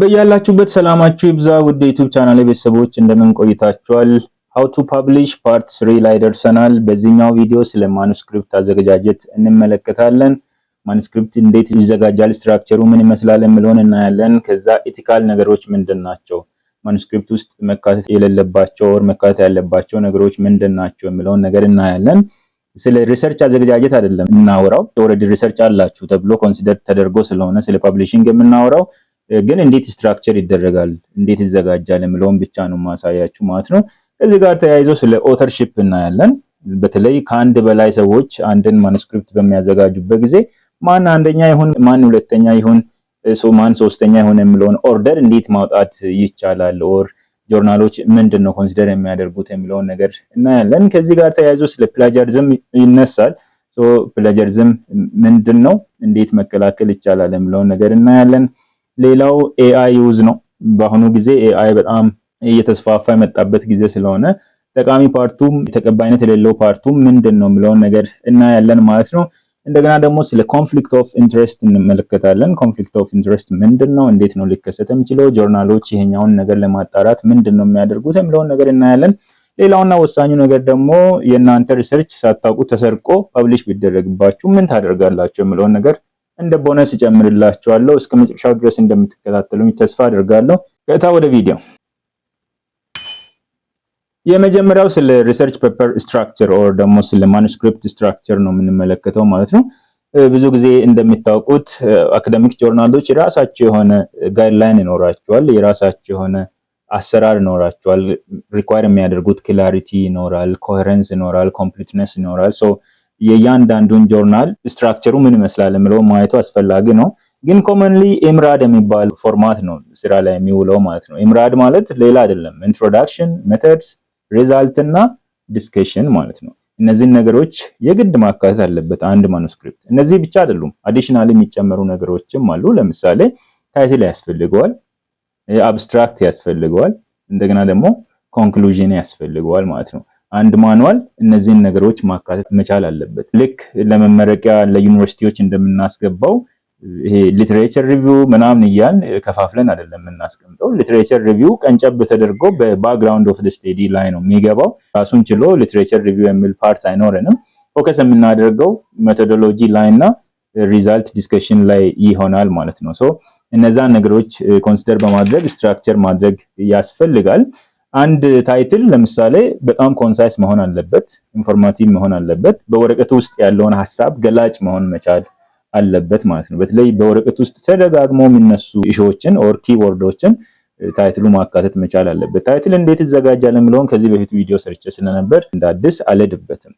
በያላችሁበት ሰላማችሁ ይብዛ ውድ ዩቲዩብ ቻናል ቤተሰቦች እንደምን ቆይታችኋል? how to publish part 3 ላይ ደርሰናል። በዚህኛው ቪዲዮ ስለ ማኑስክሪፕት አዘገጃጀት እንመለከታለን። ማኑስክሪፕት እንዴት ይዘጋጃል፣ ስትራክቸሩ ምን ይመስላል የሚለውን እናያለን። ከዛ ኢቲካል ነገሮች ምንድናቸው፣ ማኑስክሪፕት ውስጥ መካተት የሌለባቸው ወር መካተት ያለባቸው ነገሮች ምንድናቸው የሚለውን ነገር እናያለን። ስለ ሪሰርች አዘገጃጀት አይደለም እናወራው፣ ኦሬዲ ሪሰርች አላችሁ ተብሎ ኮንሲደር ተደርጎ ስለሆነ ስለ ፐብሊሺንግ የምናወራው ግን እንዴት ስትራክቸር ይደረጋል እንዴት ይዘጋጃል የሚለውን ብቻ ነው ማሳያችሁ ማለት ነው። ከዚህ ጋር ተያይዞ ስለ ኦተርሺፕ እናያለን። በተለይ ከአንድ በላይ ሰዎች አንድን ማኑስክሪፕት በሚያዘጋጁበት ጊዜ ማን አንደኛ ይሁን ማን ሁለተኛ ይሁን ማን ሶስተኛ ይሁን የሚለውን ኦርደር እንዴት ማውጣት ይቻላል፣ ኦር ጆርናሎች ምንድነው ኮንሲደር የሚያደርጉት የሚለውን ነገር እናያለን። ከዚህ ጋር ተያይዞ ስለ ፕላጃሪዝም ይነሳል። ፕላጃሪዝም ምንድነው፣ እንዴት መከላከል ይቻላል የሚለውን ነገር እናያለን። ሌላው ኤአይ ዩዝ ነው። በአሁኑ ጊዜ ኤአይ በጣም እየተስፋፋ የመጣበት ጊዜ ስለሆነ ጠቃሚ ፓርቱም ተቀባይነት የሌለው ፓርቱም ምንድነው የሚለውን ነገር እናያለን ማለት ነው። እንደገና ደግሞ ስለ ኮንፍሊክት ኦፍ ኢንትረስት እንመለከታለን። ኮንፍሊክት ኦፍ ኢንትረስት ምንድነው፣ እንዴት ነው ሊከሰት የሚችለው፣ ጆርናሎች ይሄኛውን ነገር ለማጣራት ምንድነው የሚያደርጉት የሚለውን ነገር እናያለን። ሌላውና ወሳኙ ነገር ደግሞ የእናንተ ሪሰርች ሳታውቁ ተሰርቆ ፐብሊሽ ቢደረግባችሁ ምን ታደርጋላችሁ የሚለውን ነገር እንደ ቦነስ ጨምርላችኋለሁ። እስከ መጨረሻው ድረስ እንደምትከታተሉኝ ተስፋ አደርጋለሁ። ቀጥታ ወደ ቪዲዮ። የመጀመሪያው ስለ ሪሰርች ፔፐር ስትራክቸር ኦር ደግሞ ስለ ማኑስክሪፕት ስትራክቸር ነው የምንመለከተው ማለት ነው። ብዙ ጊዜ እንደሚታወቁት አካዳሚክ ጆርናሎች የራሳቸው የሆነ ጋይድላይን ይኖራቸዋል፣ የራሳቸው የሆነ አሰራር ይኖራቸዋል። ሪኳየር የሚያደርጉት ክላሪቲ ይኖራል፣ ኮሄረንስ ይኖራል፣ ኮምፕሊትነስ ይኖራል። የእያንዳንዱን ጆርናል ስትራክቸሩ ምን ይመስላል የሚለው ማየቱ አስፈላጊ ነው። ግን ኮመንሊ ኤምራድ የሚባል ፎርማት ነው ስራ ላይ የሚውለው ማለት ነው። ኤምራድ ማለት ሌላ አይደለም፣ ኢንትሮዳክሽን፣ ሜተድስ፣ ሪዛልት እና ዲስከሽን ማለት ነው። እነዚህን ነገሮች የግድ ማካተት አለበት አንድ ማኑስክሪፕት። እነዚህ ብቻ አይደሉም፣ አዲሽናሊ የሚጨመሩ ነገሮችም አሉ። ለምሳሌ ታይትል ያስፈልገዋል፣ አብስትራክት ያስፈልገዋል፣ እንደገና ደግሞ ኮንክሉዥን ያስፈልገዋል ማለት ነው። አንድ ማኑዋል እነዚህን ነገሮች ማካተት መቻል አለበት። ልክ ለመመረቂያ ለዩኒቨርሲቲዎች እንደምናስገባው ይሄ ሊትሬቸር ሪቪው ምናምን እያልን ከፋፍለን አይደለም የምናስቀምጠው። ሊትሬቸር ሪቪው ቀንጨብ ተደርጎ በባክግራውንድ ኦፍ ዘ ስቴዲ ላይ ነው የሚገባው። ራሱን ችሎ ሊትሬቸር ሪቪው የሚል ፓርት አይኖረንም። ፎከስ የምናደርገው ሜቶዶሎጂ ላይ እና ሪዛልት ዲስከሽን ላይ ይሆናል ማለት ነው። እነዛን ነገሮች ኮንሲደር በማድረግ ስትራክቸር ማድረግ ያስፈልጋል። አንድ ታይትል ለምሳሌ በጣም ኮንሳይስ መሆን አለበት፣ ኢንፎርማቲቭ መሆን አለበት። በወረቀቱ ውስጥ ያለውን ሐሳብ ገላጭ መሆን መቻል አለበት ማለት ነው። በተለይ በወረቀቱ ውስጥ ተደጋግሞ የሚነሱ ኢሹዎችን ኦር ኪወርዶችን ታይትሉ ማካተት መቻል አለበት። ታይትል እንዴት ይዘጋጃል የሚለውን ከዚህ በፊት ቪዲዮ ሰርቼ ስለነበር እንደ አዲስ አልሄድበትም።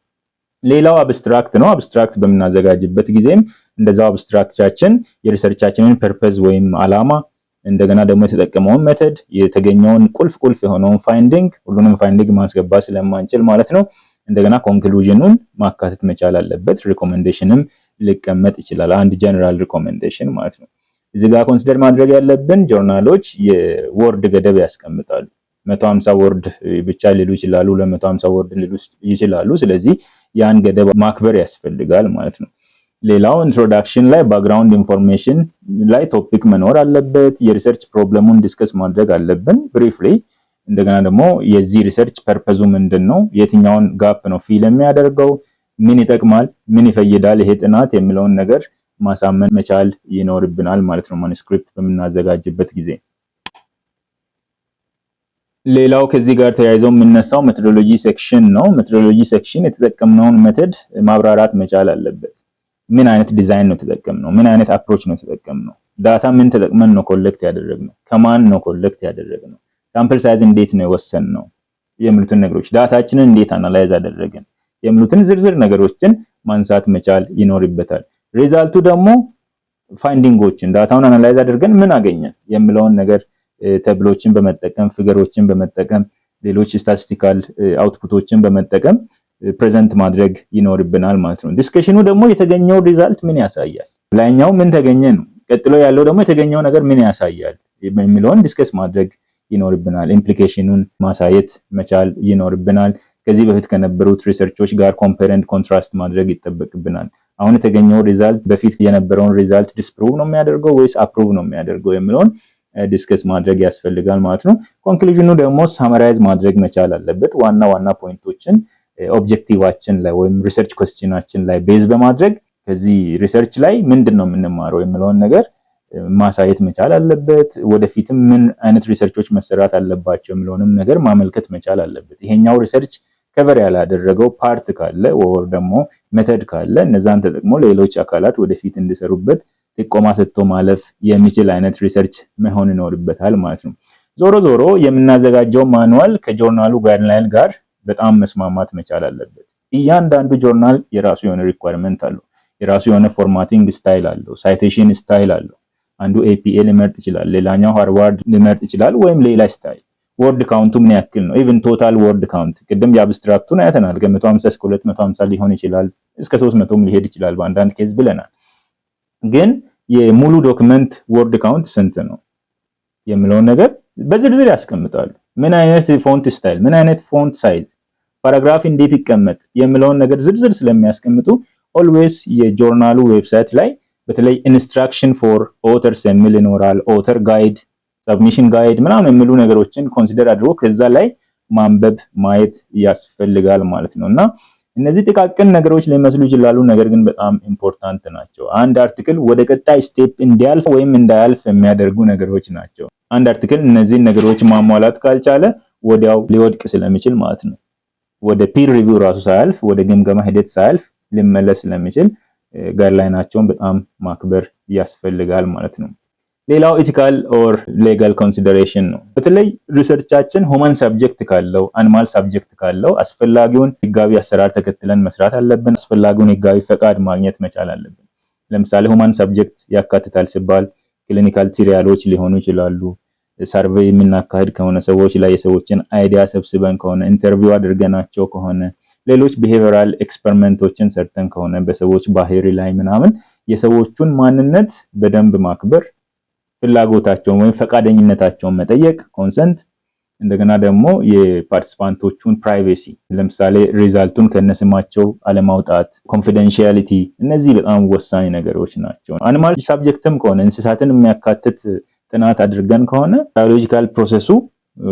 ሌላው አብስትራክት ነው። አብስትራክት በምናዘጋጅበት ጊዜም እንደዛው አብስትራክታችን የሪሰርቻችንን ፐርፐዝ ወይም አላማ፣ እንደገና ደግሞ የተጠቀመውን ሜተድ፣ የተገኘውን ቁልፍ የሆነውን ፋይንዲንግ፣ ሁሉንም ፋይንዲንግ ማስገባት ስለማንችል ማለት ነው። እንደገና ኮንክሉዥኑን ማካተት መቻል አለበት። ሪኮሜንዴሽንም ሊቀመጥ ይችላል፣ አንድ ጀነራል ሪኮሜንዴሽን ማለት ነው። እዚህ ጋር ኮንሲደር ማድረግ ያለብን ጆርናሎች የወርድ ገደብ ያስቀምጣሉ። 150 ወርድ ብቻ ሊሉ ይችላሉ፣ 250 ወርድ ሊሉ ይችላሉ። ስለዚህ ያን ገደብ ማክበር ያስፈልጋል ማለት ነው። ሌላው ኢንትሮዳክሽን ላይ ባክግራውንድ ኢንፎርሜሽን ላይ ቶፒክ መኖር አለበት። የሪሰርች ፕሮብለሙን ዲስከስ ማድረግ አለብን ብሪፍሊ። እንደገና ደግሞ የዚህ ሪሰርች ፐርፐዙ ምንድነው፣ የትኛውን ጋፕ ነው ፊል የሚያደርገው፣ ምን ይጠቅማል፣ ምን ይፈይዳል ይሄ ጥናት የሚለውን ነገር ማሳመን መቻል ይኖርብናል ማለት ነው ማኑስክሪፕት በምናዘጋጅበት ጊዜ። ሌላው ከዚህ ጋር ተያይዞ የሚነሳው ሜቶዶሎጂ ሴክሽን ነው። ሜቶዶሎጂ ሴክሽን የተጠቀምነውን ሜተድ ማብራራት መቻል አለበት። ምን አይነት ዲዛይን ነው የተጠቀምነው፣ ምን አይነት አፕሮች ነው የተጠቀምነው፣ ዳታ ምን ተጠቅመን ነው ኮሌክት ያደረግነው፣ ከማን ነው ኮሌክት ያደረግነው፣ ሳምፕል ሳይዝ እንዴት ነው የወሰንነው የሚሉትን ነገሮች፣ ዳታችንን እንዴት አናላይዝ አደረግን የሚሉትን ዝርዝር ነገሮችን ማንሳት መቻል ይኖርበታል። ሪዛልቱ ደግሞ ፋይንዲንጎችን ዳታውን አናላይዝ አድርገን ምን አገኘን የሚለውን ነገር ተብሎችን በመጠቀም ፊገሮችን በመጠቀም ሌሎች ስታቲስቲካል አውትፑቶችን በመጠቀም ፕሬዘንት ማድረግ ይኖርብናል ማለት ነው። ዲስከሽኑ ደግሞ የተገኘው ሪዛልት ምን ያሳያል፣ ላይኛው ምን ተገኘ ነው፣ ቀጥሎ ያለው ደግሞ የተገኘው ነገር ምን ያሳያል የሚለውን ዲስከስ ማድረግ ይኖርብናል። ኢምፕሊኬሽኑን ማሳየት መቻል ይኖርብናል። ከዚህ በፊት ከነበሩት ሪሰርቾች ጋር ኮምፔር ኤንድ ኮንትራስት ማድረግ ይጠበቅብናል። አሁን የተገኘው ሪዛልት በፊት የነበረውን ሪዛልት ዲስፕሩቭ ነው የሚያደርገው ወይስ አፕሩቭ ነው የሚያደርገው የሚለውን ዲስከስ ማድረግ ያስፈልጋል ማለት ነው። ኮንክሉዥኑ ደግሞ ሳመራይዝ ማድረግ መቻል አለበት። ዋና ዋና ፖይንቶችን ኦብጀክቲቫችን ላይ ወይም ሪሰርች ኩዌስችናችን ላይ ቤዝ በማድረግ ከዚህ ሪሰርች ላይ ምንድነው የምንማረው የሚለውን ነገር ማሳየት መቻል አለበት። ወደፊትም ምን አይነት ሪሰርቾች መሰራት አለባቸው የሚለውንም ነገር ማመልከት መቻል አለበት። ይሄኛው ሪሰርች ከቨር ያላደረገው ፓርት ካለ ወር ደግሞ ሜተድ ካለ እነዛን ተጠቅሞ ሌሎች አካላት ወደፊት እንዲሰሩበት ጥቆማ ሰጥቶ ማለፍ የሚችል አይነት ሪሰርች መሆን ይኖርበታል ማለት ነው። ዞሮ ዞሮ የምናዘጋጀው ማኑዋል ከጆርናሉ ጋይድላይን ጋር በጣም መስማማት መቻል አለበት። እያንዳንዱ ጆርናል የራሱ የሆነ ሪኳየርመንት አለው። የራሱ የሆነ ፎርማቲንግ ስታይል አለው፣ ሳይቴሽን ስታይል አለው። አንዱ APA ሊመርጥ ይችላል፣ ሌላኛው ሃርቫርድ ሊመርጥ ይችላል፣ ወይም ሌላ ስታይል። ወርድ ካውንቱ ምን ያክል ነው? ኢቭን ቶታል ወርድ ካውንት ቅድም የአብስትራክቱን አይተናል። ከ150 እስከ 250 ሊሆን ይችላል፣ እስከ 300 ሊሄድ ይችላል በአንዳንድ ኬዝ ብለናል። ግን የሙሉ ዶክመንት ወርድ ካውንት ስንት ነው የሚለውን ነገር በዝርዝር ያስቀምጣሉ። ምን አይነት ፎንት ስታይል፣ ምን አይነት ፎንት ሳይዝ፣ ፓራግራፍ እንዴት ይቀመጥ የሚለውን ነገር ዝርዝር ስለሚያስቀምጡ ኦልዌይስ የጆርናሉ ዌብሳይት ላይ በተለይ ኢንስትራክሽን ፎር ኦተርስ የሚል ይኖራል። ኦተር ጋይድ፣ ሰብሚሽን ጋይድ ምናምን የሚሉ ነገሮችን ኮንሲደር አድርጎ ከዛ ላይ ማንበብ ማየት ያስፈልጋል ማለት ነው። እና እነዚህ ጥቃቅን ነገሮች ሊመስሉ ይችላሉ፣ ነገር ግን በጣም ኢምፖርታንት ናቸው። አንድ አርቲክል ወደ ቀጣይ ስቴፕ እንዲያልፍ ወይም እንዳያልፍ የሚያደርጉ ነገሮች ናቸው። አንድ አርቲክል እነዚህን ነገሮች ማሟላት ካልቻለ ወዲያው ሊወድቅ ስለሚችል ማለት ነው። ወደ ፒር ሪቪው ራሱ ሳያልፍ፣ ወደ ግምገማ ሂደት ሳያልፍ ሊመለስ ስለሚችል ጋይድላይናቸውን በጣም ማክበር ያስፈልጋል ማለት ነው። ሌላው ኢቲካል ኦር ሌጋል ኮንሲደሬሽን ነው። በተለይ ሪሰርቻችን ሁማን ሰብጀክት ካለው አኒማል ሰብጀክት ካለው አስፈላጊውን ህጋዊ አሰራር ተከትለን መስራት አለብን። አስፈላጊውን ህጋዊ ፈቃድ ማግኘት መቻል አለብን። ለምሳሌ ሁማን ሰብጀክት ያካትታል ሲባል ክሊኒካል ትሪያሎች ሊሆኑ ይችላሉ። ሰርቬይ የምናካሄድ ከሆነ ሰዎች ላይ የሰዎችን አይዲያ ሰብስበን ከሆነ ኢንተርቪው አድርገናቸው ከሆነ ሌሎች ቢሄቪራል ኤክስፐሪመንቶችን ሰርተን ከሆነ በሰዎች ባህሪ ላይ ምናምን የሰዎቹን ማንነት በደንብ ማክበር፣ ፍላጎታቸውን ወይም ፈቃደኝነታቸውን መጠየቅ ኮንሰንት፣ እንደገና ደግሞ የፓርቲሲፓንቶቹን ፕራይቬሲ ለምሳሌ ሪዛልቱን ከነስማቸው አለማውጣት፣ ኮንፊደንሺያሊቲ፣ እነዚህ በጣም ወሳኝ ነገሮች ናቸው። አኒማል ሳብጀክትም ከሆነ እንስሳትን የሚያካትት ጥናት አድርገን ከሆነ ባዮሎጂካል ፕሮሰሱ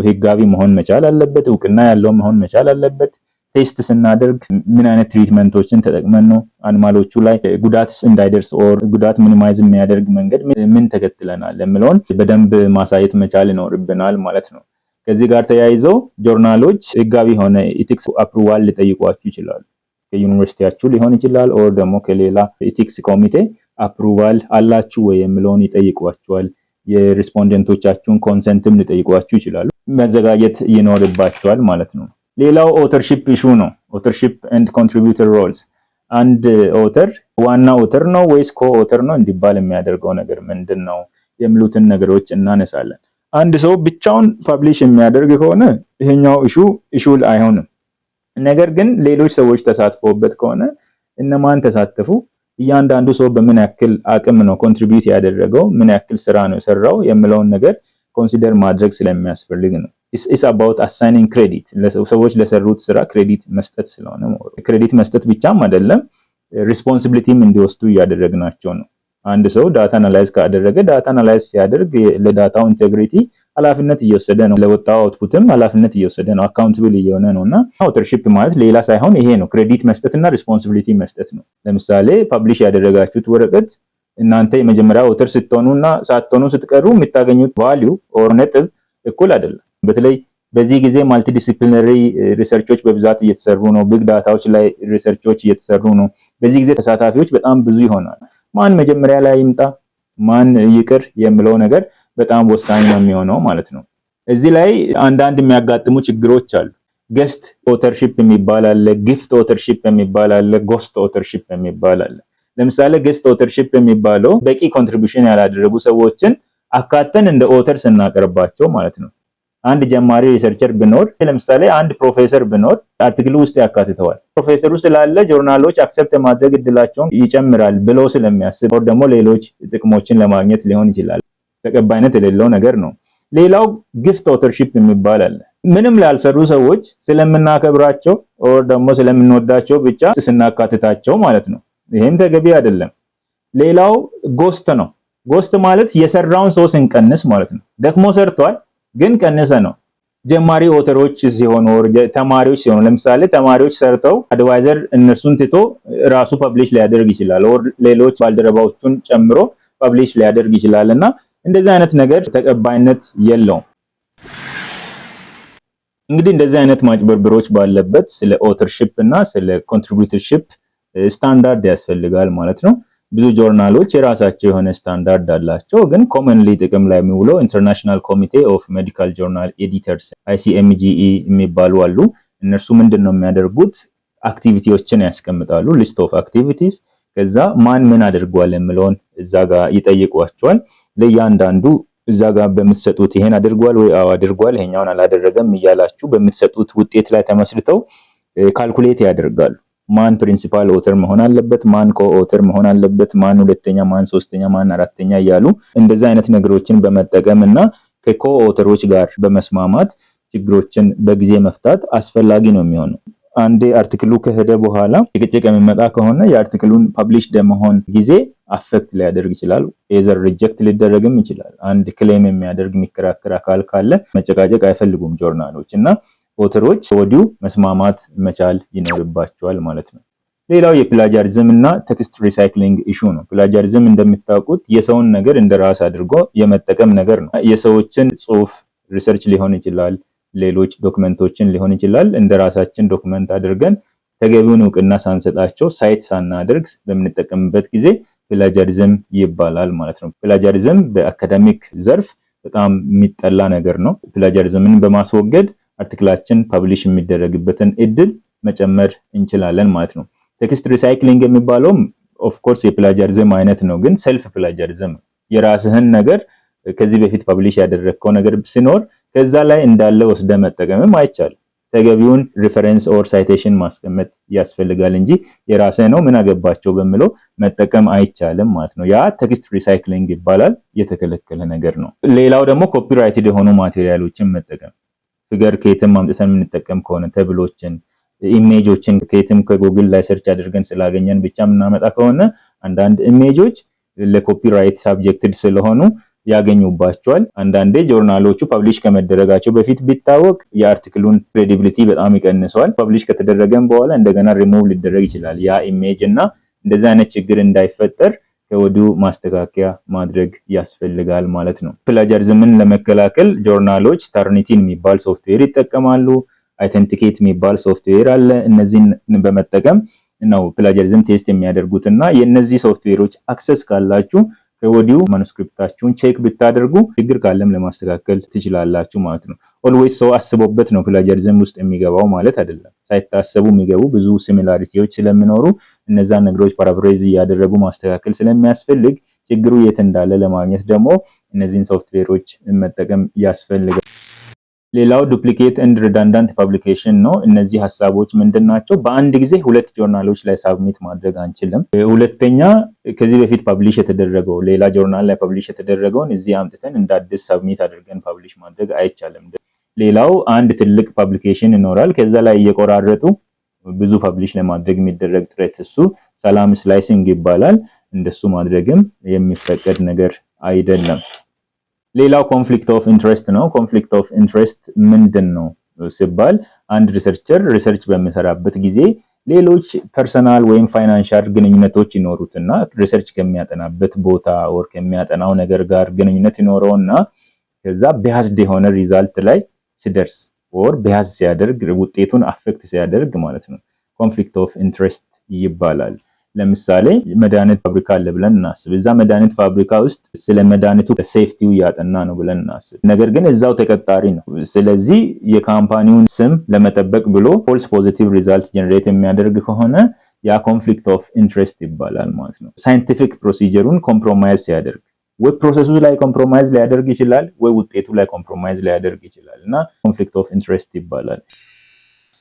ህጋዊ መሆን መቻል አለበት፣ እውቅና ያለው መሆን መቻል አለበት። ቴስት ስናደርግ ምን አይነት ትሪትመንቶችን ተጠቅመን ነው አኒማሎቹ ላይ ጉዳት እንዳይደርስ ኦር ጉዳት ሚኒማይዝ የሚያደርግ መንገድ ምን ተከትለናል የሚለውን በደንብ ማሳየት መቻል ይኖርብናል ማለት ነው። ከዚህ ጋር ተያይዘው ጆርናሎች ህጋዊ ሆነ ኢቲክስ አፕሩቫል ሊጠይቋችሁ ይችላሉ። ከዩኒቨርሲቲያችሁ ሊሆን ይችላል ኦር ደግሞ ከሌላ ኢቲክስ ኮሚቴ አፕሩቫል አላችሁ ወይ የሚለውን ይጠይቋችኋል። የሪስፖንደንቶቻችሁን ኮንሰንትም ሊጠይቋችሁ ይችላሉ። መዘጋጀት ይኖርባችኋል ማለት ነው። ሌላው ኦተርሺፕ ኢሹ ነው። ኦተርሺፕ ኤንድ ኮንትሪቢዩተር ሮልስ። አንድ ኦተር ዋና ኦተር ነው ወይስ ኮ-ኦተር ነው እንዲባል የሚያደርገው ነገር ምንድነው የሚሉትን ነገሮች እናነሳለን። አንድ ሰው ብቻውን ፐብሊሽ የሚያደርግ ከሆነ ይሄኛው ኢሹ አይሆንም። ነገር ግን ሌሎች ሰዎች ተሳትፎበት ከሆነ እነማን ተሳተፉ፣ እያንዳንዱ ሰው በምን ያክል አቅም ነው ኮንትሪቢዩት ያደረገው፣ ምን ያክል ስራ ነው የሰራው የሚለውን ነገር ኮንሲደር ማድረግ ስለሚያስፈልግ ነው። ኢትስ አባውት አሳይኒንግ ክሬዲት፣ ሰዎች ለሰሩት ስራ ክሬዲት መስጠት ስለሆነ ክሬዲት መስጠት ብቻም አይደለም ሪስፖንሲቢሊቲም እንዲወስዱ እያደረግናቸው ነው። አንድ ሰው ዳታ አናላይዝ ካደረገ ዳታ አናላይዝ ሲያደርግ ለዳታው ኢንቴግሪቲ ኃላፊነት እየወሰደ ነው፣ ለወጣው አውትፑትም ኃላፊነት እየወሰደ ነው፣ አካውንታብል እየሆነ ነውና ኦተርሺፕ ማለት ሌላ ሳይሆን ይሄ ነው። ክሬዲት መስጠትና ሪስፖንሲቢሊቲ መስጠት ነው። ለምሳሌ ፐብሊሽ ያደረጋችሁት ወረቀት እናንተ የመጀመሪያ ኦተር ስትሆኑና ሳትሆኑ ስትቀሩ የምታገኙት ቫልዩ ኦር ነጥብ እኩል አይደለም። በተለይ በዚህ ጊዜ ማልቲዲሲፕሊነሪ ሪሰርቾች በብዛት እየተሰሩ ነው። ቢግ ዳታዎች ላይ ሪሰርቾች እየተሰሩ ነው። በዚህ ጊዜ ተሳታፊዎች በጣም ብዙ ይሆናል። ማን መጀመሪያ ላይ ይምጣ ማን ይቅር የሚለው ነገር በጣም ወሳኝ ነው የሚሆነው ማለት ነው። እዚህ ላይ አንዳንድ የሚያጋጥሙ ችግሮች አሉ። ገስት ኦተርሺፕ የሚባል አለ፣ ጊፍት ኦተርሺፕ የሚባል አለ፣ ጎስት ኦተርሺፕ የሚባል አለ። ለምሳሌ ገስት ኦተርሺፕ የሚባለው በቂ ኮንትሪቢዩሽን ያላደረጉ ሰዎችን አካተን እንደ ኦተር ስናቀርባቸው ማለት ነው። አንድ ጀማሪ ሪሰርቸር ቢኖር ለምሳሌ አንድ ፕሮፌሰር ቢኖር አርቲክሉ ውስጥ ያካትተዋል። ፕሮፌሰሩ ስላለ ጆርናሎች አክሰፕት ማድረግ እድላቸውን ይጨምራል ብሎ ስለሚያስብ ወር ደግሞ ሌሎች ጥቅሞችን ለማግኘት ሊሆን ይችላል። ተቀባይነት የሌለው ነገር ነው። ሌላው ጊፍት ኦተርሺፕ የሚባል አለ። ምንም ላልሰሩ ሰዎች ስለምናከብራቸው ወር ደግሞ ስለምንወዳቸው ብቻ ስናካትታቸው ማለት ነው። ይሄም ተገቢ አይደለም። ሌላው ጎስት ነው። ጎስት ማለት የሰራውን ሰው ስንቀንስ ማለት ነው። ደክሞ ሰርቷል ግን ቀነሰ ነው። ጀማሪ ኦተሮች ሲሆኑ ተማሪዎች ሲሆኑ ለምሳሌ ተማሪዎች ሰርተው አድቫይዘር እነሱን ትቶ ራሱ ፐብሊሽ ሊያደርግ ይችላል ኦር ሌሎች ባልደረባዎቹን ጨምሮ ፐብሊሽ ሊያደርግ ይችላልና እንደዚህ አይነት ነገር ተቀባይነት የለውም። እንግዲህ እንደዚህ አይነት ማጭበርበሮች ባለበት ስለ ኦተርሺፕ እና ስለ ኮንትሪቢዩተርሺፕ ስታንዳርድ ያስፈልጋል ማለት ነው። ብዙ ጆርናሎች የራሳቸው የሆነ ስታንዳርድ አላቸው፣ ግን ኮመንሊ ጥቅም ላይ የሚውለው ኢንተርናሽናል ኮሚቴ ኦፍ ሜዲካል ጆርናል ኤዲተርስ ICMGE የሚባሉ አሉ። እነርሱ ምንድነው የሚያደርጉት? አክቲቪቲዎችን ያስቀምጣሉ፣ ሊስት ኦፍ አክቲቪቲስ። ከዛ ማን ምን አድርጓል የሚለውን እዛ ጋር ይጠይቋቸዋል። ለእያንዳንዱ እዛ ጋር በምትሰጡት ይሄን አድርጓል ወይ አዎ አድርጓል፣ ይሄኛውን አላደረገም እያላችሁ በምትሰጡት ውጤት ላይ ተመስርተው ካልኩሌት ያደርጋሉ። ማን ፕሪንሲፓል ኦተር መሆን አለበት፣ ማን ኮ ኦተር መሆን አለበት፣ ማን ሁለተኛ፣ ማን ሶስተኛ፣ ማን አራተኛ እያሉ እንደዛ አይነት ነገሮችን በመጠቀምና ከኮ ኦተሮች ጋር በመስማማት ችግሮችን በጊዜ መፍታት አስፈላጊ ነው የሚሆነው። አንዴ አርቲክሉ ከሄደ በኋላ ጭቅጭቅ የሚመጣ ከሆነ የአርቲክሉን ፐብሊሽ ደመሆን ጊዜ አፌክት ሊያደርግ ይችላል። ኤዘር ሪጀክት ሊደረግም ይችላል። አንድ ክሌም የሚያደርግ የሚከራከር አካል ካለ መጨቃጨቅ አይፈልጉም ጆርናሎች እና ኦተሮች ወዲሁ መስማማት መቻል ይኖርባቸዋል ማለት ነው። ሌላው የፕላጃሪዝም እና ቴክስት ሪሳይክሊንግ ኢሹ ነው። ፕላጃሪዝም እንደምታውቁት የሰውን ነገር እንደራስ አድርጎ የመጠቀም ነገር ነው። የሰዎችን ጽሁፍ ሪሰርች ሊሆን ይችላል፣ ሌሎች ዶክመንቶችን ሊሆን ይችላል እንደራሳችን ዶክመንት አድርገን ተገቢውን እውቅና ሳንሰጣቸው ሳይት ሳናደርግ በምንጠቀምበት ጊዜ ፕላጃሪዝም ይባላል ማለት ነው። ፕላጃሪዝም በአካዳሚክ ዘርፍ በጣም የሚጠላ ነገር ነው። ፕላጃሪዝምን በማስወገድ አርቲክላችን ፐብሊሽ የሚደረግበትን እድል መጨመር እንችላለን ማለት ነው። ቴክስት ሪሳይክሊንግ የሚባለውም ኦፍ ኮርስ የፕላጃሪዝም አይነት ነው፣ ግን ሰልፍ ፕላጃሪዝም የራስህን ነገር ከዚህ በፊት ፐብሊሽ ያደረግከው ነገር ሲኖር ከዛ ላይ እንዳለ ወስደ መጠቀምም አይቻልም። ተገቢውን ሪፈረንስ ኦር ሳይቴሽን ማስቀመጥ ያስፈልጋል እንጂ የራስህ ነው ምን አገባቸው በሚለው መጠቀም አይቻልም ማለት ነው። ያ ቴክስት ሪሳይክሊንግ ይባላል፣ የተከለከለ ነገር ነው። ሌላው ደግሞ ኮፒራይትድ የሆኑ ማቴሪያሎችን መጠቀም፣ ፊገር ከየትም አምጥተን የምንጠቀም ከሆነ ተብሎችን፣ ኢሜጆችን ከየትም ከጉግል ላይ ሰርች አድርገን ስላገኘን ብቻ የምናመጣ ከሆነ አንዳንድ ኢሜጆች ለኮፒራይት ሳብጀክትድ ስለሆኑ ያገኙባቸዋል። አንዳንዴ ጆርናሎቹ ፐብሊሽ ከመደረጋቸው በፊት ቢታወቅ የአርቲክሉን ክሬዲቢሊቲ በጣም ይቀንሰዋል። ፐብሊሽ ከተደረገም በኋላ እንደገና ሪሙቭ ሊደረግ ይችላል ያ ኢሜጅ እና እንደዚህ አይነት ችግር እንዳይፈጠር ከወዲሁ ማስተካከያ ማድረግ ያስፈልጋል ማለት ነው። ፕላጃሪዝምን ለመከላከል ጆርናሎች ተርኒቲን የሚባል ሶፍትዌር ይጠቀማሉ። አይተንቲኬት የሚባል ሶፍትዌር አለ። እነዚህን በመጠቀም ነው ፕላጃሪዝም ቴስት የሚያደርጉትና የነዚህ ሶፍትዌሮች አክሰስ ካላችሁ ከወዲሁ ማኑስክሪፕታችሁን ቼክ ብታደርጉ ችግር ካለም ለማስተካከል ትችላላችሁ ማለት ነው። ኦልዌይስ ሰው አስቦበት ነው ፕላጃሪዝም ውስጥ የሚገባው ማለት አይደለም። ሳይታሰቡ የሚገቡ ብዙ ሲሚላሪቲዎች ስለሚኖሩ እነዛን ነገሮች ፓራፍሬዝ እያደረጉ ማስተካከል ስለሚያስፈልግ ችግሩ የት እንዳለ ለማግኘት ደግሞ እነዚህን ሶፍትዌሮች መጠቀም ያስፈልጋል። ሌላው ዱፕሊኬት ኤንድ ሪዳንዳንት ፐብሊኬሽን ነው። እነዚህ ሐሳቦች ምንድናቸው? በአንድ ጊዜ ሁለት ጆርናሎች ላይ ሳብሚት ማድረግ አንችልም። ሁለተኛ ከዚህ በፊት ፐብሊሽ የተደረገው ሌላ ጆርናል ላይ ፐብሊሽ የተደረገውን እዚህ አምጥተን እንደ አዲስ ሳብሚት አድርገን ፐብሊሽ ማድረግ አይቻልም። ሌላው አንድ ትልቅ ፐብሊኬሽን ይኖራል። ከዛ ላይ እየቆራረጡ ብዙ ፐብሊሽ ለማድረግ የሚደረግ ጥረት እሱ ሰላም ስላይሲንግ ይባላል። እንደሱ ማድረግም የሚፈቀድ ነገር አይደለም። ሌላው ኮንፍሊክት ኦፍ ኢንትረስት ነው። ኮንፍሊክት ኦፍ ኢንትረስት ምንድነው ሲባል አንድ ሪሰርቸር ሪሰርች በሚሰራበት ጊዜ ሌሎች ፐርሰናል ወይም ፋይናንሻል ግንኙነቶች ይኖሩትና ሪሰርች ከሚያጠናበት ቦታ ወር ከሚያጠናው ነገር ጋር ግንኙነት ይኖረውና ከዛ ቢያዝድ የሆነ ሪዛልት ላይ ሲደርስ ወር ቢያዝ ሲያደርግ ውጤቱን አፌክት ሲያደርግ ማለት ነው ኮንፍሊክት ኦፍ ኢንትረስት ይባላል። ለምሳሌ መድኃኒት ፋብሪካ አለ ብለን እናስብ። እዛ መድኃኒት ፋብሪካ ውስጥ ስለ መድኃኒቱ ሴፍቲው ያጠና ነው ብለን እናስብ። ነገር ግን እዛው ተቀጣሪ ነው። ስለዚህ የካምፓኒውን ስም ለመጠበቅ ብሎ ፎልስ ፖዚቲቭ ሪዛልት ጀነሬት የሚያደርግ ከሆነ ያ ኮንፍሊክት ኦፍ ኢንትረስት ይባላል ማለት ነው። ሳይንቲፊክ ፕሮሲጀሩን ኮምፕሮማይዝ ሲያደርግ ወይ ፕሮሰሱ ላይ ኮምፕሮማይዝ ሊያደርግ ይችላል ወይ ውጤቱ ላይ ኮምፕሮማይዝ ሊያደርግ ይችላል እና ኮንፍሊክት ኦፍ ኢንትረስት ይባላል።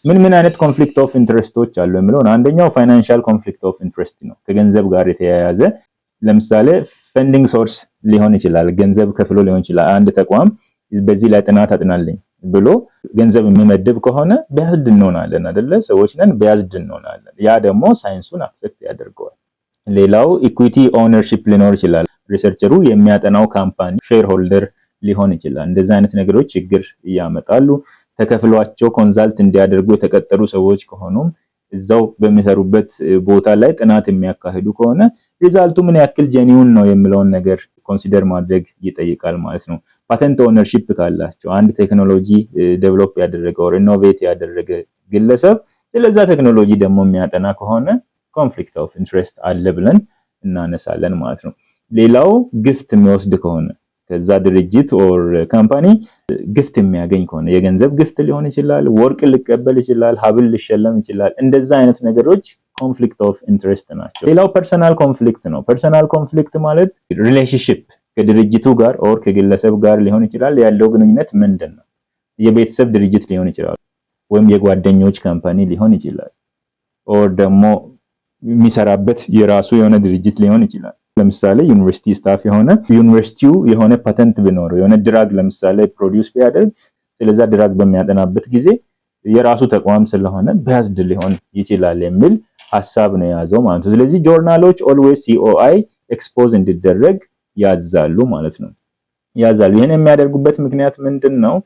ምን አይነት ኮንፍሊክት ኦፍ ኢንትረስቶች አሉ የሚለው አንደኛው ፋይናንሻል ኮንፍሊክት ኦፍ ኢንትረስት ነው። ከገንዘብ ጋር የተያያዘ ለምሳሌ ፈንዲንግ ሶርስ ሊሆን ይችላል። ገንዘብ ከፍሎ ሊሆን ይችላል። አንድ ተቋም በዚህ ላይ ጥናት አጥናልኝ ብሎ ገንዘብ የሚመድብ ከሆነ ቢያዝድ እንሆናለን አይደለ? ሰዎች ነን፣ ቢያዝድ እንሆናለን። ያ ደግሞ ሳይንሱን አፌክት ያደርገዋል። ሌላው ኢኩዊቲ ኦነርሺፕ ሊኖር ይችላል። ሪሰርቸሩ የሚያጠናው ካምፓኒ ሼር ሆልደር ሊሆን ይችላል። እንደዚህ አይነት ነገሮች ችግር ያመጣሉ። ተከፍሏቸው ኮንሳልት እንዲያደርጉ የተቀጠሩ ሰዎች ከሆኑም እዛው በሚሰሩበት ቦታ ላይ ጥናት የሚያካሂዱ ከሆነ ሪዛልቱ ምን ያክል ጄኒውን ነው የሚለውን ነገር ኮንሲደር ማድረግ ይጠይቃል ማለት ነው። ፓተንት ኦነርሺፕ ካላቸው አንድ ቴክኖሎጂ ዴቨሎፕ ያደረገ or ኢኖቬት ያደረገ ግለሰብ ስለዛ ቴክኖሎጂ ደግሞ የሚያጠና ከሆነ ኮንፍሊክት ኦፍ ኢንትረስት አለ ብለን እናነሳለን ማለት ነው። ሌላው ግፍት የሚወስድ ከሆነ ከዛ ድርጅት ኦር ካምፓኒ ግፍት የሚያገኝ ከሆነ የገንዘብ ግፍት ሊሆን ይችላል፣ ወርቅ ሊቀበል ይችላል፣ ሀብል ሊሸለም ይችላል። እንደዛ አይነት ነገሮች ኮንፍሊክት ኦፍ ኢንትረስት ናቸው። ሌላው ፐርሰናል ኮንፍሊክት ነው። ፐርሰናል ኮንፍሊክት ማለት ሪሌሽንሺፕ ከድርጅቱ ጋር ኦር ከግለሰብ ጋር ሊሆን ይችላል። ያለው ግንኙነት ምንድነው? የቤተሰብ ድርጅት ሊሆን ይችላል ወይም የጓደኞች ካምፓኒ ሊሆን ይችላል ኦር ደግሞ የሚሰራበት የራሱ የሆነ ድርጅት ሊሆን ይችላል። ለምሳሌ ዩኒቨርሲቲ ስታፍ የሆነ ዩኒቨርሲቲው የሆነ ፓተንት ቢኖር የሆነ ድራግ ለምሳሌ ፕሮዲዩስ ቢያደርግ ስለዛ ድራግ በሚያጠናበት ጊዜ የራሱ ተቋም ስለሆነ ባያዝድ ሊሆን ይችላል የሚል ሐሳብ ነው የያዘው ማለት ነው። ስለዚህ ጆርናሎች ኦልዌይስ ሲኦአይ ኤክስፖዝ እንዲደረግ ያዛሉ ማለት ነው። ያዛሉ። ይሄን የሚያደርጉበት ምክንያት ምንድነው?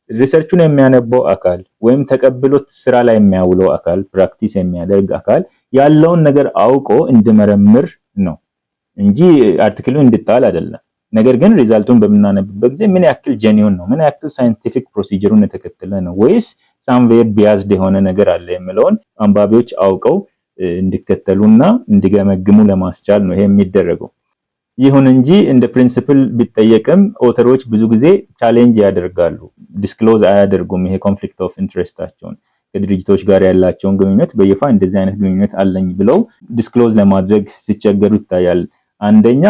ሪሰርቹን የሚያነበው አካል ወይም ተቀብሎት ስራ ላይ የሚያውለው አካል ፕራክቲስ የሚያደርግ አካል ያለውን ነገር አውቆ እንዲመረምር ነው እንጂ አርቲክሉ እንድጣል አይደለም። ነገር ግን ሪዛልቱን በመናነብበት ጊዜ ምን ያክል ጄኒውን ነው፣ ምን ያክል ሳይንቲፊክ ፕሮሲጀሩን የተከተለ ነው ወይስ ሳምዌር ቢያዝድ የሆነ ነገር አለ የሚለውን አንባቢዎች አውቀው እንዲከተሉና እንዲገመግሙ ለማስቻል ነው ይሄ የሚደረገው። ይሁን እንጂ እንደ ፕሪንሲፕል ቢጠየቅም ኦተሮች ብዙ ጊዜ ቻሌንጅ ያደርጋሉ፣ ዲስክሎዝ አያደርጉም። ይሄ ኮንፍሊክት ኦፍ ኢንትረስታቸውን ከድርጅቶች ጋር ያላቸውን ግንኙነት በይፋ እንደዚህ አይነት ግንኙነት አለኝ ብለው ዲስክሎዝ ለማድረግ ሲቸገሩ ይታያል። አንደኛ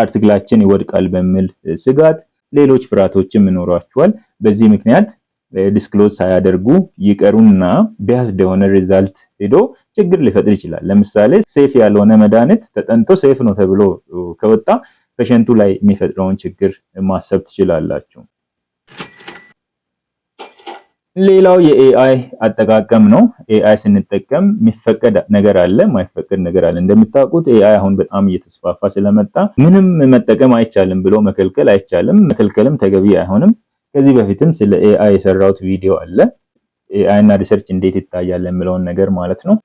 አርቲክላችን ይወድቃል በሚል ስጋት፣ ሌሎች ፍርሃቶችም ይኖራቸዋል። በዚህ ምክንያት ዲስክሎዝ ሳያደርጉ ይቀሩና ቢያዝድ የሆነ ሪዛልት ሄዶ ችግር ሊፈጥር ይችላል። ለምሳሌ ሴፍ ያልሆነ መድኃኒት ተጠንቶ ሴፍ ነው ተብሎ ከወጣ ፔሸንቱ ላይ የሚፈጥረውን ችግር ማሰብ ትችላላችሁ። ሌላው የኤአይ አጠቃቀም ነው። ኤአይ ስንጠቀም የሚፈቀድ ነገር አለ፣ የማይፈቀድ ነገር አለ። እንደምታውቁት ኤአይ አሁን በጣም እየተስፋፋ ስለመጣ ምንም መጠቀም አይቻልም ብሎ መከልከል አይቻልም፣ መከልከልም ተገቢ አይሆንም። ከዚህ በፊትም ስለ ኤአይ የሰራሁት ቪዲዮ አለ፣ ኤአይ እና ሪሰርች እንዴት ይታያል የሚለውን ነገር ማለት ነው።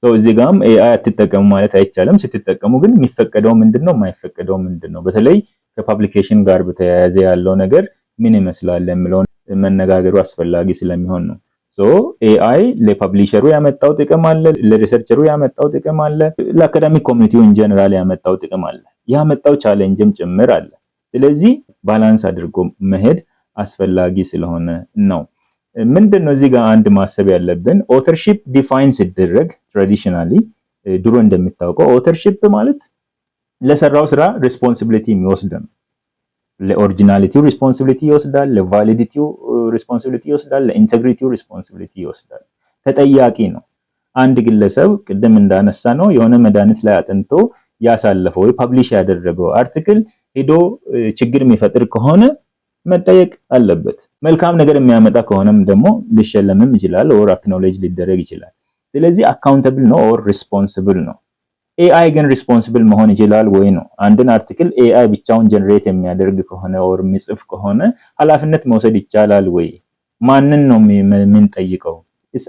እዚህ ጋርም ኤአይ አትጠቀሙ ማለት አይቻልም። ስትጠቀሙ ግን የሚፈቀደው ምንድነው፣ የማይፈቀደው ምንድነው፣ በተለይ ከፐብሊኬሽን ጋር በተያያዘ ያለው ነገር ምን ይመስላል የሚለውን መነጋገሩ አስፈላጊ ስለሚሆን ነው። ኤአይ ለፐብሊሸሩ ያመጣው ጥቅም አለ፣ ለሪሰርቸሩ ያመጣው ጥቅም አለ፣ ለአካዳሚክ ኮሚኒቲው ኢን ጀነራል ያመጣው ጥቅም አለ፣ ያመጣው ቻሌንጅም ጭምር አለ። ስለዚህ ባላንስ አድርጎ መሄድ አስፈላጊ ስለሆነ ነው። ምንድነው እዚህ ጋር አንድ ማሰብ ያለብን፣ ኦተርሺፕ ዲፋይን ሲደረግ ትራዲሽናሊ ድሮ እንደሚታወቀው ኦተርሺፕ ማለት ለሰራው ስራ ሪስፖንሲቢሊቲ የሚወስድ ነው። ለኦሪጂናሊቲው ሪስፖንሲቢሊቲ ይወስዳል፣ ለቫሊዲቲው ሪስፖንሲቢሊቲ ይወስዳል፣ ለኢንቴግሪቲው ሪስፖንሲቢሊቲ ይወስዳል። ተጠያቂ ነው። አንድ ግለሰብ ቅድም እንዳነሳ ነው የሆነ መድኃኒት ላይ አጥንቶ ያሳለፈው ወይ ፐብሊሽ ያደረገው አርቲክል ሄዶ ችግር የሚፈጥር ከሆነ መጠየቅ አለበት። መልካም ነገር የሚያመጣ ከሆነም ደግሞ ሊሸለምም ይችላል ኦር አክኖሌጅ ሊደረግ ይችላል። ስለዚህ አካውንተብል ነው ኦር ሪስፖንሲብል ነው። ኤአይ ግን ሪስፖንሲብል መሆን ይችላል ወይ ነው። አንድን አርቲክል ኤአይ ብቻውን ጀነሬት የሚያደርግ ከሆነ ኦር የሚጽፍ ከሆነ ኃላፊነት መውሰድ ይቻላል ወይ? ማንን ነው የምንጠይቀው?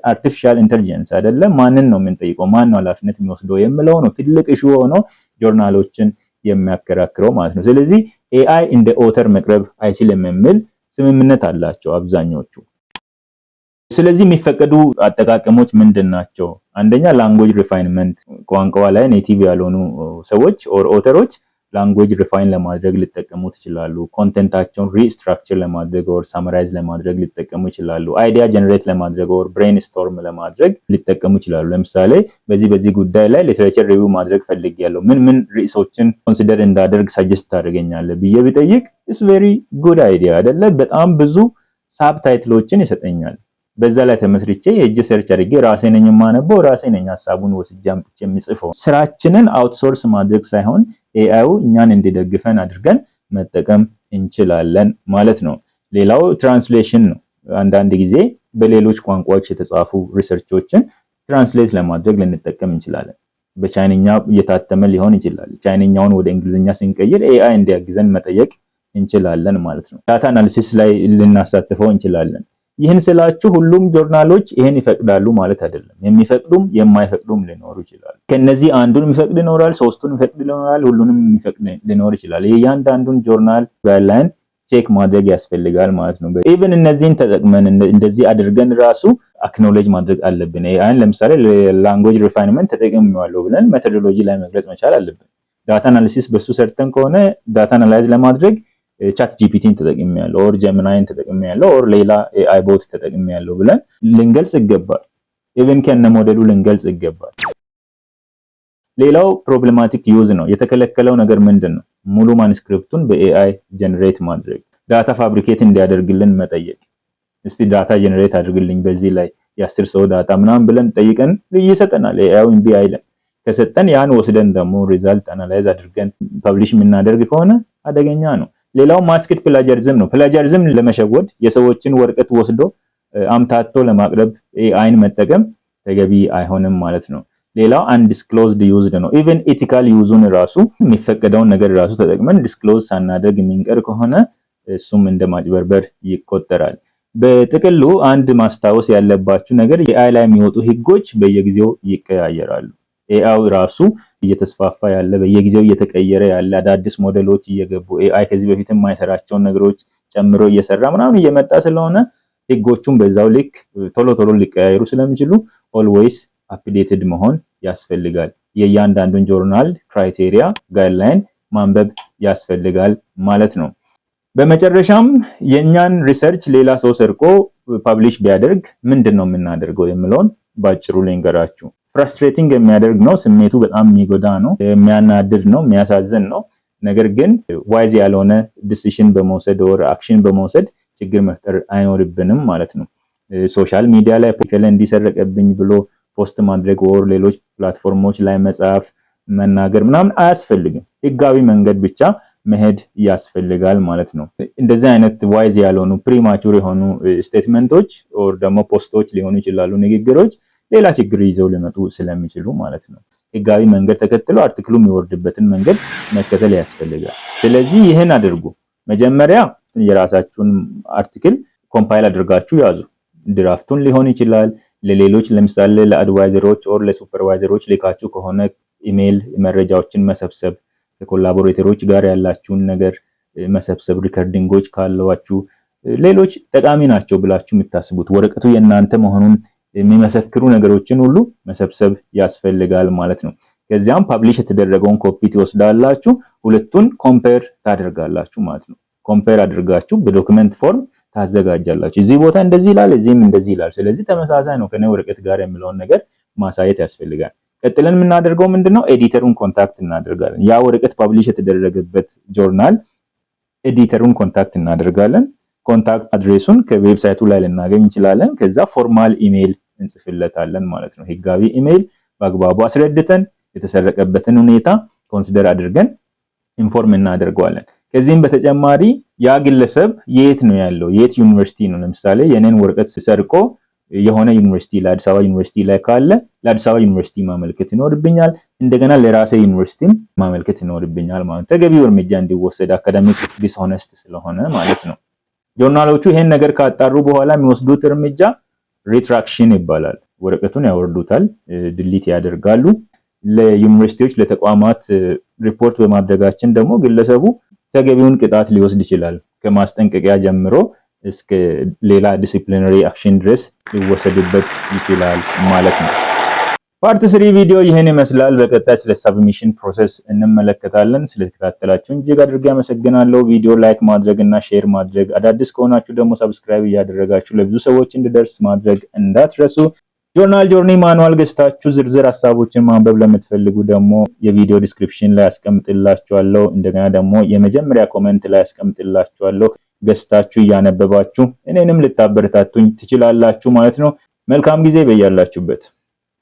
አርቲፊሻል ኢንተለጀንስ አይደለም። ማንን ነው የምንጠይቀው? ማን ነው ኃላፊነት የሚወስደው የሚለው ነው ትልቅ ኢሹ ሆኖ ጆርናሎችን የሚያከራክረው ማለት ነው። ስለዚህ ኤአይ እንደ ኦተር መቅረብ አይችልም የሚል ስምምነት አላቸው አብዛኞቹ። ስለዚህ የሚፈቀዱ አጠቃቀሞች ምንድናቸው? አንደኛ ላንጉዌጅ ሪፋይንመንት፣ ቋንቋ ላይ ኔቲቭ ያልሆኑ ሰዎች ኦር ኦተሮች ላንጉዌጅ ሪፋይን ለማድረግ ሊጠቀሙት ይችላሉ። ኮንቴንታቸውን ሪስትራክቸር ለማድረግ ኦር ሳመራይዝ ለማድረግ ሊጠቀሙ ይችላሉ። አይዲያ ጀነሬት ለማድረግ ኦር ብሬንስቶርም ለማድረግ ሊጠቀሙ ይችላሉ። ለምሳሌ በዚህ ጉዳይ ላይ ሊትሬቸር ሪቪው ማድረግ ፈልጌያለሁ፣ ምን ርዕሶችን ኮንሲደር እንዳደርግ ሰጀስት ታደርገኛለህ ብዬ ቢጠይቅ ኢትስ ቬሪ ጉድ አይዲያ አይደለ? በጣም ብዙ ሳብታይትሎችን ይሰጠኛል። በዛ ላይ ተመስርቼ የእጅ ሰርች አድርጌ ራሴ ነኝ የማነበው፣ ራሴ ነኝ ሐሳቡን ወስጄ አምጥቼ የሚጽፈው። ስራችንን አውትሶርስ ማድረግ ሳይሆን ኤአዩ እኛን እንዲደግፈን አድርገን መጠቀም እንችላለን ማለት ነው። ሌላው ትራንስሌሽን ነው። አንዳንድ ጊዜ በሌሎች ቋንቋዎች የተጻፉ ሪሰርቾችን ትራንስሌት ለማድረግ ልንጠቀም እንችላለን። በቻይንኛ እየታተመ ሊሆን ይችላል። ቻይንኛውን ወደ እንግሊዝኛ ስንቀይር AI እንዲያግዘን መጠየቅ እንችላለን ማለት ነው። ዳታ አናሊሲስ ላይ ልናሳትፈው እንችላለን። ይህን ስላችሁ ሁሉም ጆርናሎች ይህን ይፈቅዳሉ ማለት አይደለም። የሚፈቅዱም የማይፈቅዱም ሊኖሩ ይችላሉ። ከነዚህ አንዱን የሚፈቅድ ይኖራል፣ ሶስቱን የሚፈቅድ ይኖራል፣ ሁሉንም የሚፈቅድ ሊኖር ይችላል። የእያንዳንዱን ጆርናል ጋይድላይን ቼክ ማድረግ ያስፈልጋል ማለት ነው። ኢቭን እነዚህን ተጠቅመን እንደዚህ አድርገን ራሱ አክኖሌጅ ማድረግ አለብን። አይን ለምሳሌ ላንጉዌጅ ሪፋይንመንት ተጠቅሜዋለሁ ብለን ሜቶዶሎጂ ላይ መግለጽ መቻል አለብን። ዳታ አናሊሲስ በሱ ሰርተን ከሆነ ዳታ አናላይዝ ለማድረግ ቻት ጂፒቲን ተጠቅሜያለሁ ኦር ጀሚናይን ተጠቅሜያለሁ ኦር ሌላ AI ቦት ተጠቅሜያለሁ ብለን ልንገልጽ ይገባል። ኢቭን ከነ ሞዴሉ ልንገልጽ ይገባል። ሌላው ፕሮብሌማቲክ ዩዝ ነው። የተከለከለው ነገር ምንድነው? ሙሉ ማኑስክሪፕቱን በAI ጀነሬት ማድረግ፣ ዳታ ፋብሪኬት እንዲያደርግልን መጠየቅ። እስቲ ዳታ ጀነሬት አድርግልኝ በዚህ ላይ የ10 ሰው ዳታ ምናምን ብለን ጠይቀን ይሰጠናል። AI እምቢ አይልም። ከሰጠን ያን ወስደን ደግሞ ሪዛልት አናላይዝ አድርገን ፐብሊሽ የምናደርግ ከሆነ አደገኛ ነው። ሌላው ማስክድ ፕላጃሪዝም ነው። ፕላጃሪዝም ለመሸወድ የሰዎችን ወረቀት ወስዶ አምታቶ ለማቅረብ AIን መጠቀም ተገቢ አይሆንም ማለት ነው። ሌላው አንዲስክሎዝድ ዩዝድ ነው። ኢቭን ኤቲካል ዩዙን ራሱ የሚፈቀደውን ነገር ራሱ ተጠቅመን ዲስክሎዝ ሳናደርግ የሚንቀር ከሆነ እሱም እንደማጭበርበር ይቆጠራል። በጥቅሉ አንድ ማስታወስ ያለባችሁ ነገር AI ላይ የሚወጡ ህጎች በየጊዜው ይቀያየራሉ። AI ራሱ እየተስፋፋ ያለ በየጊዜው እየተቀየረ ያለ አዳዲስ ሞዴሎች እየገቡ AI ከዚህ በፊት የማይሰራቸውን ነገሮች ጨምሮ እየሰራ ምናምን እየመጣ ስለሆነ ህጎቹም በዛው ልክ ቶሎ ሊቀያየሩ ስለሚችሉ ኦልዌይስ አፕዴትድ መሆን ያስፈልጋል። የእያንዳንዱን ጆርናል ክራይቴሪያ ጋይድላይን ማንበብ ያስፈልጋል ማለት ነው። በመጨረሻም የኛን ሪሰርች ሌላ ሰው ሰርቆ ፐብሊሽ ቢያደርግ ምንድነው የምናደርገው የሚለውን ባጭሩ ልንገራችሁ። ፍራስትሬቲንግ የሚያደርግ ነው። ስሜቱ በጣም የሚጎዳ ነው፣ የሚያናድድ ነው፣ የሚያሳዝን ነው። ነገር ግን ዋይዝ ያልሆነ ዲሲሽን በመውሰድ ወር አክሽን በመውሰድ ችግር መፍጠር አይኖርብንም ማለት ነው። ሶሻል ሚዲያ ላይ ፕሮፋይል እንዲሰረቀብኝ ብሎ ፖስት ማድረግ ወር ሌሎች ፕላትፎርሞች ላይ መጻፍ መናገር ምናምን አያስፈልግም። ህጋዊ መንገድ ብቻ መሄድ ያስፈልጋል ማለት ነው። እንደዚህ አይነት ዋይዝ ያልሆኑ ፕሪማቹር የሆኑ ስቴትመንቶች ኦር ደግሞ ፖስቶች ሊሆኑ ይችላሉ፣ ንግግሮች ሌላ ችግር ይዘው ሊመጡ ስለሚችሉ ማለት ነው። ህጋዊ መንገድ ተከትሎ አርቲክሉ የሚወርድበትን መንገድ መከተል ያስፈልጋል። ስለዚህ ይህን አድርጉ። መጀመሪያ የራሳችሁን አርቲክል ኮምፓይል አድርጋችሁ ያዙ። ድራፍቱን ሊሆን ይችላል ለሌሎች ለምሳሌ ለአድቫይዘሮች ኦር ለሱፐርቫይዘሮች ልካችሁ ከሆነ ኢሜል መረጃዎችን መሰብሰብ፣ ከኮላቦሬተሮች ጋር ያላችሁን ነገር መሰብሰብ፣ ሪከርዲንጎች ካሏችሁ ሌሎች ጠቃሚ ናቸው ብላችሁ የምታስቡት ወረቀቱ የእናንተ መሆኑን የሚመሰክሩ ነገሮችን ሁሉ መሰብሰብ ያስፈልጋል ማለት ነው። ከዚያም ፐብሊሽ የተደረገውን ኮፒ ትወስዳላችሁ፣ ሁለቱን ኮምፔር ታደርጋላችሁ ማለት ነው። ኮምፔር አድርጋችሁ በዶክመንት ፎርም ታዘጋጃላችሁ። እዚህ ቦታ እንደዚህ ይላል፣ እዚህም እንደዚህ ይላል፣ ስለዚህ ተመሳሳይ ነው ከኔ ወረቀት ጋር የሚለውን ነገር ማሳየት ያስፈልጋል። ቀጥለን የምናደርገው ምንድነው? ኤዲተሩን ኮንታክት እናደርጋለን። ያ ወረቀት ፐብሊሽ የተደረገበት ጆርናል ኤዲተሩን ኮንታክት እናደርጋለን። ኮንታክት አድሬሱን ከዌብሳይቱ ላይ ልናገኝ እንችላለን። ከዛ ፎርማል ኢሜል እንጽፍለታለን ማለት ነው። ህጋዊ ኢሜል በአግባቡ አስረድተን የተሰረቀበትን ሁኔታ ኮንሲደር አድርገን ኢንፎርም እናደርገዋለን። ከዚህም በተጨማሪ ያ ግለሰብ የት ነው ያለው፣ የት ዩኒቨርሲቲ ነው። ለምሳሌ የኔን ወረቀት ሰርቆ የሆነ ዩኒቨርሲቲ ለአዲስ አበባ ዩኒቨርሲቲ ላይ ካለ ለአዲስ አበባ ዩኒቨርሲቲ ማመልከት ይኖርብኛል። እንደገና ለራሴ ዩኒቨርሲቲም ማመልከት ይኖርብኛል ማለት ነው። ተገቢው እርምጃ እንዲወሰድ አካዳሚክ ዲስሆነስት ስለሆነ ማለት ነው። ጆርናሎቹ ይሄን ነገር ካጣሩ በኋላ የሚወስዱት እርምጃ ሪትራክሽን ይባላል። ወረቀቱን ያወርዱታል፣ ድሊት ያደርጋሉ። ለዩኒቨርሲቲዎች ለተቋማት ሪፖርት በማድረጋችን ደግሞ ግለሰቡ ተገቢውን ቅጣት ሊወስድ ይችላል። ከማስጠንቀቂያ ጀምሮ እስከ ሌላ ዲሲፕሊነሪ አክሽን ድረስ ሊወሰድበት ይችላል ማለት ነው። ፓርት 3 ቪዲዮ ይሄን ይመስላል። በቀጣይ ስለ ሰብሚሽን ፕሮሰስ እንመለከታለን። ስለተከታተላችሁን እጅግ አድርጌ አመሰግናለሁ። ቪዲዮ ላይክ ማድረግ እና ሼር ማድረግ፣ አዳዲስ ከሆናችሁ ደግሞ ሰብስክራይብ እያደረጋችሁ ለብዙ ሰዎች እንዲደርስ ማድረግ እንዳትረሱ። ጆርናል ጆርኒ ማኑዋል ገዝታችሁ ዝርዝር ሐሳቦችን ማንበብ ለምትፈልጉ ደግሞ የቪዲዮ ዲስክሪፕሽን ላይ አስቀምጥላችኋለሁ። እንደገና ደግሞ የመጀመሪያ ኮሜንት ላይ አስቀምጥላችኋለሁ። ገዝታችሁ እያነበባችሁ እኔንም ልታበረታቱኝ ትችላላችሁ ማለት ነው። መልካም ጊዜ በያላችሁበት።